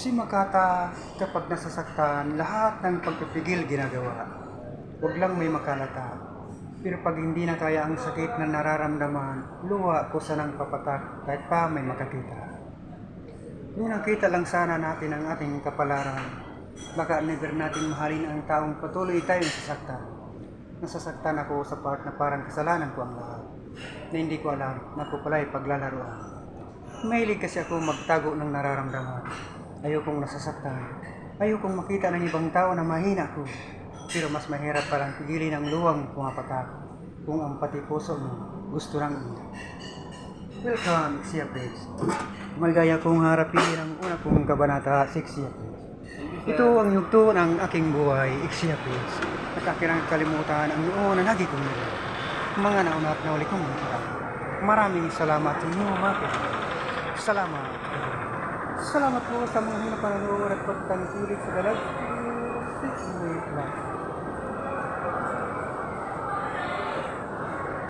Si Makata, kapag nasasaktan, lahat ng pagpipigil ginagawa. Huwag lang may makalata. Pero pag hindi na kaya ang sakit na nararamdaman, luha ko sa nang papatak kahit pa may makakita. Kung nakita lang sana natin ang ating kapalaran, baka never natin mahalin ang taong patuloy tayong nasasaktan. Nasasaktan ako sa part na parang kasalanan ko ang lahat, na hindi ko alam na ako pala'y paglalaroan. Mahilig kasi ako magtago ng nararamdaman. Ayokong nasasaktan. Ayokong makita ng ibang tao na mahina ko. Pero mas mahirap palang pigilin ang luwang pumapatak kung ang pati puso mo gusto lang iyak. Welcome, Sia Page. Maligaya kong harapin ang una kong kabanata, Sia Page. Ito ang yugto ng aking buhay, Sia Page. Nakakirang kalimutan ang noon na lagi kong nila. Mga nauna at nauli kong nila. Maraming salamat sa inyo, mga kaibigan. Salamat. Salamat po sa mga pinapanood at pagtangkilik sa dalag.